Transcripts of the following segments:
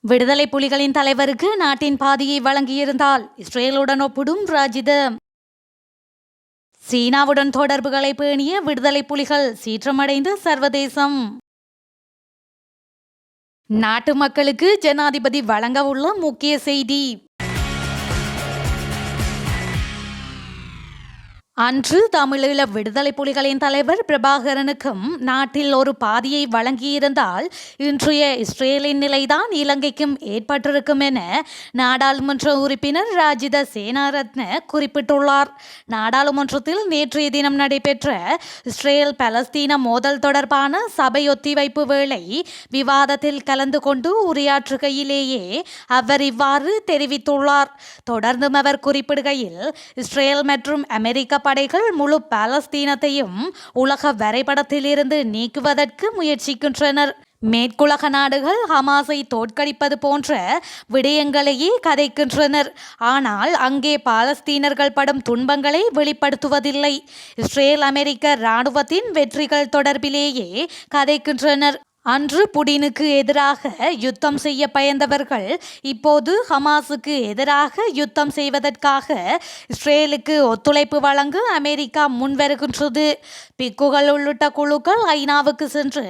விடுதலை புலிகளின் தலைவருக்கு நாட்டின் பாதியை வழங்கியிருந்தால் இஸ்ரேலுடன் ஒப்பிடும் ராஜித. சீனாவுடன் தொடர்புகளை பேணிய விடுதலை புலிகள் சீற்றமடைந்த சர்வதேசம். நாட்டு மக்களுக்கு ஜனாதிபதி வழங்க உள்ள முக்கிய செய்தி. அன்று தமிழீழ விடுதலை புலிகளின் தலைவர் பிரபாகரனுக்கும் நாட்டில் ஒரு பாதியை வழங்கியிருந்தால் இன்றைய இஸ்ரேலின் நிலைதான் இலங்கைக்கும் ஏற்பட்டிருக்கும் என நாடாளுமன்ற உறுப்பினர் ராஜித சேனாரத்ன குறிப்பிட்டுள்ளார். நாடாளுமன்றத்தில் நேற்றைய தினம் நடைபெற்ற இஸ்ரேல் பலஸ்தீன மோதல் தொடர்பான சபை ஒத்திவைப்பு வேளை விவாதத்தில் கலந்து கொண்டு உரையாற்றுகையிலேயே அவர் இவ்வாறு தெரிவித்துள்ளார். தொடர்ந்தும் அவர் குறிப்பிடுகையில், இஸ்ரேல் மற்றும் அமெரிக்க படைகள் முழு பாலஸ்தீனத்தையும் உலக வரைபடத்திலிருந்து நீக்குவதற்கு முயற்சிக்கின்றனர். மேற்குலக நாடுகள் ஹமாஸை தோற்கடிப்பது போன்ற விடயங்களையே கதைக்கின்றனர். ஆனால் அங்கே பாலஸ்தீனர்கள் படும் துன்பங்களை வெளிப்படுத்துவதில்லை. இஸ்ரேல் அமெரிக்க இராணுவத்தின் வெற்றிகள் தொடர்பிலேயே கதைக்கின்றனர். அன்று புடினுக்கு எதிராக யுத்தம் செய்ய பயந்தவர்கள் இப்போது ஹமாஸுக்கு எதிராக யுத்தம் செய்வதற்காக இஸ்ரேலுக்கு ஒத்துழைப்பு வழங்க அமெரிக்கா முன்வருகின்றது. பிக்குகள் உள்ளிட்ட குழுக்கள் ஐநாவுக்கு சென்று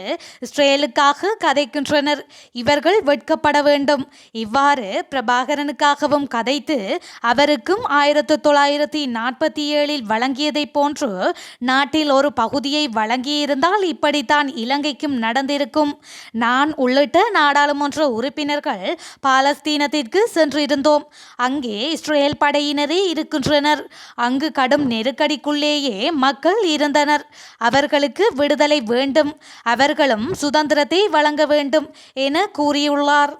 இஸ்ரேலுக்காக கதைக்கின்றனர். இவர்கள் வெட்கப்பட வேண்டும். இவ்வாறு பிரபாகரனுக்காகவும் கதைத்து அவருக்கும் 1947 வழங்கியதை போன்று நாட்டில் ஒரு பகுதியை வழங்கியிருந்தால் இப்படித்தான் இலங்கைக்கும் நடந்திருக்கும். நான் உள்ளிட்ட நாடாளுமன்ற உறுப்பினர்கள் பாலஸ்தீனத்திற்கு சென்றிருந்தோம். அங்கே இஸ்ரேல் படையினரே இருக்கின்றனர். அங்கு கடும் நெருக்கடிக்குள்ளேயே மக்கள் இருந்தனர். அவர்களுக்கு விடுதலை வேண்டும், அவர்களும் சுதந்திரத்தை வழங்க வேண்டும் என கூறியுள்ளார்.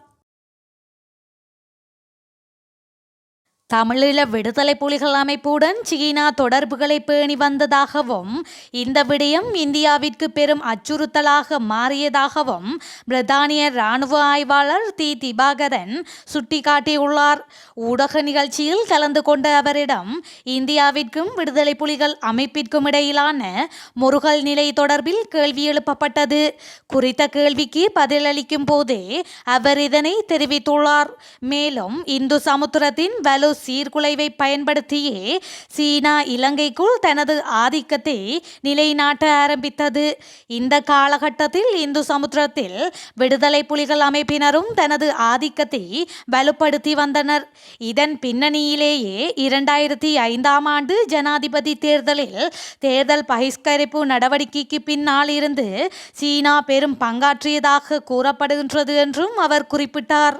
தமிழீழ விடுதலை புலிகள் அமைப்புடன் சீனா தொடர்புகளை பேணி வந்ததாகவும் இந்த விடயம் இந்தியாவிற்கு பெரும் அச்சுறுத்தலாக மாறியதாகவும் பிரித்தானிய இராணுவ ஆய்வாளர் திபாகரன் சுட்டிக்காட்டியுள்ளார். ஊடக நிகழ்ச்சியில் கலந்து கொண்ட அவரிடம் இந்தியாவிற்கும் விடுதலை புலிகள் அமைப்பிற்கும் இடையிலான முறுகல் நிலை தொடர்பில் கேள்வி எழுப்பப்பட்டது. குறித்த கேள்விக்கு பதிலளிக்கும் போதே அவர் இதனை தெரிவித்துள்ளார். மேலும் இந்து சமுத்திரத்தின் வலு சீர்குலைவை பயன்படுத்தியே சீனா இலங்கைக்குள் தனது ஆதிக்கத்தை நிலைநாட்ட ஆரம்பித்தது. இந்த காலகட்டத்தில் இந்து சமுத்திரத்தில் விடுதலை புலிகள் அமைப்பினரும் தனது ஆதிக்கத்தை வலுப்படுத்தி வந்தனர். இதன் பின்னணியிலேயே 2005 ஆண்டு ஜனாதிபதி தேர்தலில் தேர்தல் பகிஷ்கரிப்பு நடவடிக்கைக்கு பின்னால் இருந்து சீனா பெரும் பங்காற்றியதாக கூறப்படுகின்றது என்றும் அவர் குறிப்பிட்டார்.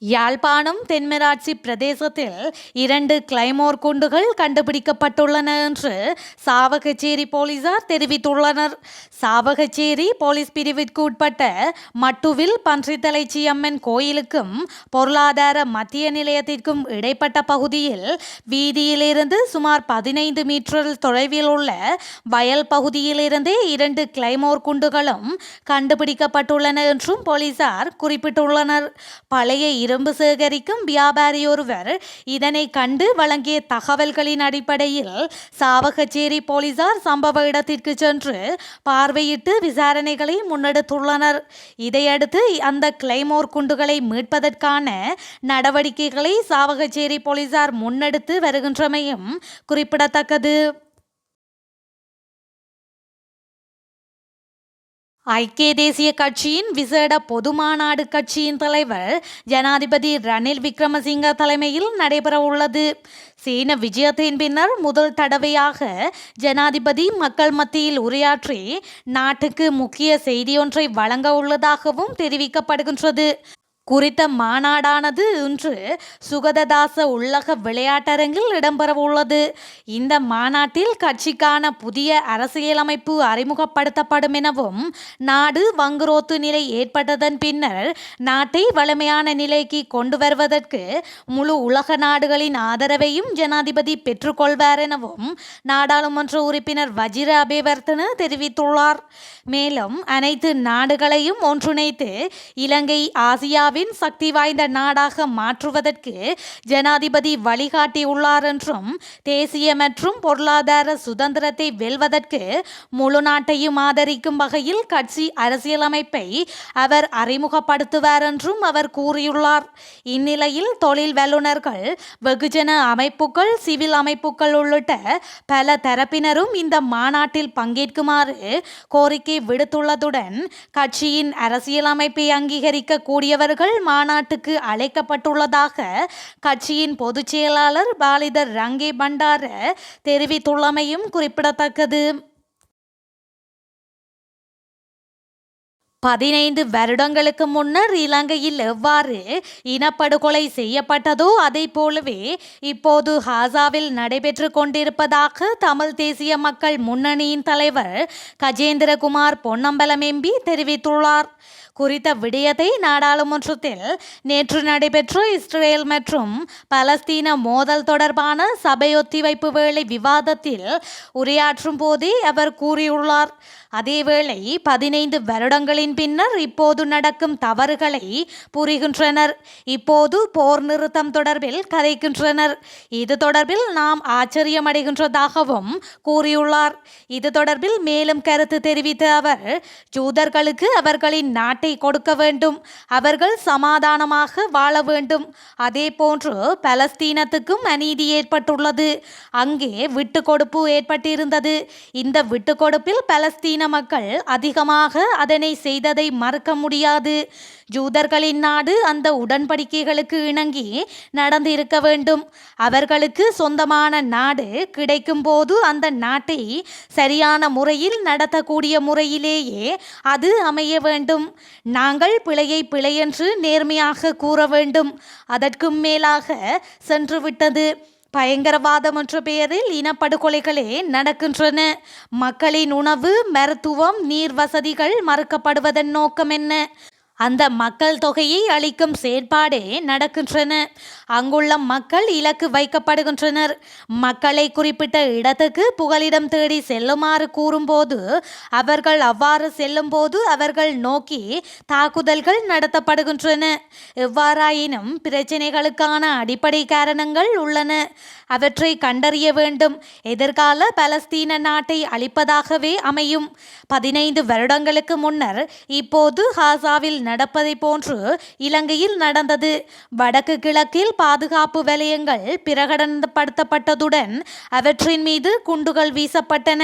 யாழ்ப்பாணம் தென்மராட்சி பிரதேசத்தில் 2 கிளைமோர் குண்டுகள் கண்டுபிடிக்கப்பட்டுள்ளன என்று சாவகச்சேரி போலீசார் தெரிவித்துள்ளனர். சாவகச்சேரி போலீஸ் பிரிவிற்கு உட்பட்ட மட்டுவில் பன்றித்தலைச்சி அம்மன் கோயிலுக்கும் பொருளாதார மத்திய நிலையத்திற்கும் இடைப்பட்ட பகுதியில் வீதியிலிருந்து சுமார் 15 மீட்டர் தொலைவில் உள்ள வயல் பகுதியிலிருந்தே 2 கிளைமோர் குண்டுகளும் கண்டுபிடிக்கப்பட்டுள்ளன என்றும் போலீசார் குறிப்பிட்டுள்ளனர். பழைய இரும்பு சேகரிக்கும் வியாபாரி ஒருவர் இதனை கண்டு வழங்கிய தகவல்களின் அடிப்படையில் சாவகச்சேரி போலீசார் சம்பவ இடத்திற்கு சென்று பார்வையிட்டு விசாரணைகளை முன்னெடுத்துள்ளனர். இதையடுத்து அந்த கிளைமோர் குண்டுகளை மீட்பதற்கான நடவடிக்கைகளை சாவகச்சேரி போலீசார் முன்னெடுத்து வருகின்றமையும் குறிப்பிடத்தக்கது. ஐக்கிய தேசிய கட்சியின் விசேட பொது மாநாடு கட்சியின் தலைவர் ஜனாதிபதி ரணில் விக்ரமசிங்க தலைமையில் நடைபெறவுள்ளது. சீன விஜயத்தின் பின்னர் முதல் தடவையாக ஜனாதிபதி மக்கள் மத்தியில் உரையாற்றி நாட்டுக்கு முக்கிய செய்தியொன்றை வழங்க உள்ளதாகவும் தெரிவிக்கப்படுகின்றது. குறித்த மாநாடானது இன்று சுகததாச உள்ளக விளையாட்டரங்கில் இடம்பெறவுள்ளது. இந்த மாநாட்டில் கட்சிக்கான புதிய அரசியலமைப்பு அறிமுகப்படுத்தப்படும் எனவும் நாடு வங்குரோத்து நிலை ஏற்பட்டதன் பின்னர் நாட்டை வலிமையான நிலைக்கு கொண்டு வருவதற்கு முழு உலக நாடுகளின் ஆதரவையும் ஜனாதிபதி பெற்றுக்கொள்வார் எனவும் நாடாளுமன்ற உறுப்பினர் வஜிர அபேவர்த்தன தெரிவித்துள்ளார். மேலும் அனைத்து நாடுகளையும் ஒன்றிணைத்து இலங்கை ஆசியாவில் ஆசியாவின் சக்தி வாய்ந்த நாடாக மாற்றுவதற்கு ஜனாதிபதி வழிகாட்டியுள்ளார் என்றும் தேசிய மற்றும் பொருளாதார சுதந்திரத்தை வெல்வதற்கு முழு நாட்டையும் ஆதரிக்கும் வகையில் கட்சி அரசியலமைப்பை அவர் அறிமுகப்படுத்துவார் என்றும் அவர் கூறியுள்ளார். இந்நிலையில் தொழில் வல்லுநர்கள், வெகுஜன அமைப்புகள், சிவில் அமைப்புகள் உள்ளிட்ட பல தரப்பினரும் இந்த மாநாட்டில் பங்கேற்குமாறு கோரிக்கை விடுத்துள்ளதுடன் கட்சியின் அரசியலமைப்பை அங்கீகரிக்க கூடியவர்கள் மாநாட்டுக்கு அழைக்கப்பட்டுள்ளதாக கட்சியின் பொதுச் செயலாளர் பாலித ரங்கே பண்டார தெரிவித்துள்ளமையும் குறிப்பிடத்தக்கது. 15 வருடங்களுக்கு முன்னர் இலங்கையில் எவ்வாறு இனப்படுகொலை செய்யப்பட்டதோ அதை போலவே இப்போது காசாவில் நடைபெற்று கொண்டிருப்பதாக தமிழ் தேசிய மக்கள் முன்னணியின் தலைவர் கஜேந்திரகுமார் பொன்னம்பலம் எம்பி தெரிவித்துள்ளார். குறித்த விடயத்தை நாடாளுமன்றத்தில் நேற்று நடைபெற்ற இஸ்ரேல் மற்றும் பலஸ்தீன மோதல் தொடர்பான சபை ஒத்திவைப்பு வேளை விவாதத்தில் உரையாற்றும் போதே அவர் கூறியுள்ளார். அதேவேளை 15 வருடங்களின் பின்னர் இப்போது நடக்கும் தவறுகளை புரிகின்றனர். இப்போது போர் நிறுத்தம் தொடர்பில் கதைக்கின்றனர். இது தொடர்பில் நாம் ஆச்சரியமடைகின்றதாகவும் கூறியுள்ளார். இது தொடர்பில் மேலும் கருத்து தெரிவித்த அவர், ஜூதர்களுக்கு அவர்களின் நாட்டை கொடுக்க வேண்டும், அவர்கள் சமாதானமாக வாழ வேண்டும். அதே போன்று பலஸ்தீனத்துக்கும் அநீதி ஏற்பட்டுள்ளது. அங்கே விட்டு கொடுப்பு ஏற்பட்டிருந்தது. இந்த விட்டு கொடுப்பில் பலஸ்தீன மக்கள் அதிகமாக அதனை செய்ததை மறக்க முடியாது. ஜூதர்களின் நாடு அந்த உடன்படிக்கைகளுக்கு இணங்கி நடந்திருக்க வேண்டும். அவர்களுக்கு சொந்தமான நாடு கிடைக்கும் போது அந்த நாட்டை சரியான முறையில் நடத்தக்கூடிய முறையிலேயே அது அமைய வேண்டும். நாங்கள் பிழையை பிழையென்று நேர்மையாக கூற வேண்டும். அதற்கும் மேலாக சென்றுவிட்டது. பயங்கரவாதம் என்ற பெயரில் இனப்படுகொலைகளே நடக்கின்றன. மக்களின் உணவு, மருத்துவம், நீர் வசதிகள் மறுக்கப்படுவதன் நோக்கம் என்ன? அந்த மக்கள் தொகையை அளிக்கும் செயற்பாடே நடக்கின்றன. அங்குள்ள மக்கள் இலக்கு வைக்கப்படுகின்றனர். மக்களை குறிப்பிட்ட இடத்துக்கு புகலிடம் தேடி செல்லுமாறு கூறும்போது அவர்கள் அவ்வாறு செல்லும்போது அவர்கள் நோக்கி தாக்குதல்கள் நடத்தப்படுகின்றன. எவ்வாறாயினும் பிரச்சினைகளுக்கான அடிப்படை காரணங்கள் உள்ளன. அவற்றை கண்டறிய வேண்டும். எதிர்கால பலஸ்தீன நாட்டை அளிப்பதாகவே அமையும். 15 வருடங்களுக்கு முன்னர் இப்போது காசாவில் நடப்பதை போன்று இலங்கையில் நடந்தது. வடக்கு கிழக்கில் பாதுகாப்பு வலயங்கள் பிரகடனப்படுத்தப்பட்டதுடன் அவற்றின் மீது குண்டுகள் வீசப்பட்டன.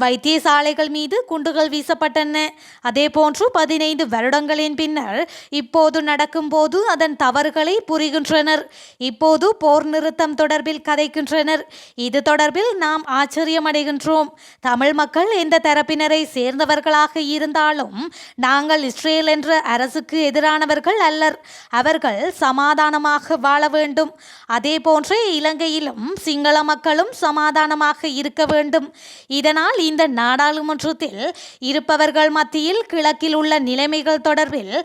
வைத்தியசாலைகள் மீது குண்டுகள் வீசப்பட்டன. அதே போன்று 15 வருடங்களின் பின்னர் இப்போது நடக்கும்போது அதன் தவறுகளை புரிகின்றனர். இப்போது போர் நிறுத்தம் தொடர்பில் கதைக்கின்றனர். இது தொடர்பில் நாம் ஆச்சரியமடைகின்றோம். தமிழ் மக்கள் எந்த தரப்பினரை சேர்ந்தவர்களாக இருந்தாலும் நாங்கள் இஸ்ரேல் என்ற அரசுக்கு எதிரானவர்கள் அல்லர். அவர்கள் சமாதானமாக வாழ வேண்டும். அதே போன்றே இலங்கையிலும் சிங்கள மக்களும் சமாதானமாக இருக்க வேண்டும். இதனால் இந்த நாடாளுமன்றத்தில் இருப்பவர்கள் மத்தியில் கிழக்கில் உள்ள நிலைமைகள் தொடர்பில்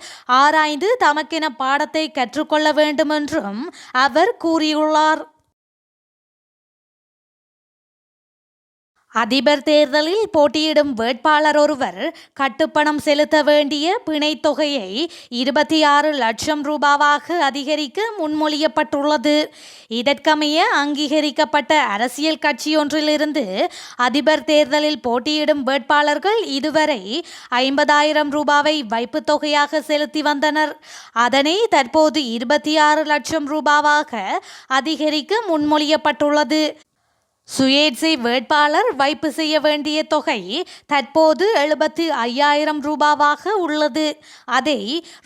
ஆராய்ந்து தமக்கென பாடத்தை கற்றுக்கொள்ள வேண்டும் என்றும் அவர் கூறியுள்ளார். அதிபர் தேர்தலில் போட்டியிடும் வேட்பாளர் ஒருவர் கட்டுப்பணம் செலுத்த வேண்டிய பிணைத் தொகையை 26 லட்சம் ரூபாவாக அதிகரிக்க முன்மொழியப்பட்டுள்ளது. இதற்கமைய அங்கீகரிக்கப்பட்ட அரசியல் கட்சியொன்றிலிருந்து அதிபர் தேர்தலில் போட்டியிடும் வேட்பாளர்கள் இதுவரை 50,000 ரூபாவை வைப்புத் தொகையாக செலுத்தி வந்தனர். அதனை தற்போது 26 லட்சம் ரூபாவாக அதிகரிக்க முன்மொழியப்பட்டுள்ளது. சுயேட்சை வேட்பாளர் வைப்பு செய்ய வேண்டிய தொகை தற்போது 75,000 ரூபாவாக உள்ளது. அதை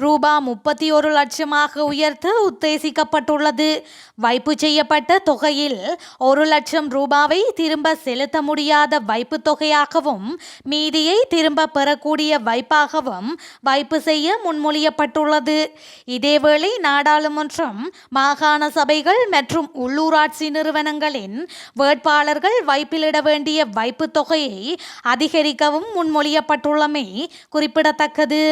ரூபா 31 லட்சமாக உயர்த்த உத்தேசிக்கப்பட்டுள்ளது. வைப்பு செய்யப்பட்ட தொகையில் 1 லட்சம் ரூபாவை திரும்ப செலுத்த முடியாத வைப்பு தொகையாகவும் மீதியை திரும்ப பெறக்கூடிய வைப்பாகவும் வைப்பு செய்ய முன்மொழியப்பட்டுள்ளது. இதேவேளை நாடாளுமன்றம், மாகாண சபைகள் மற்றும் உள்ளூராட்சி நிறுவனங்களின் வேட்பாளர்கள் வைப்பிலிட வேண்டிய வைப்பு தொகையை அதிகரிக்கவும் முன்மொழியப்பட்டுள்ளமை குறிப்பிடத்தக்கது.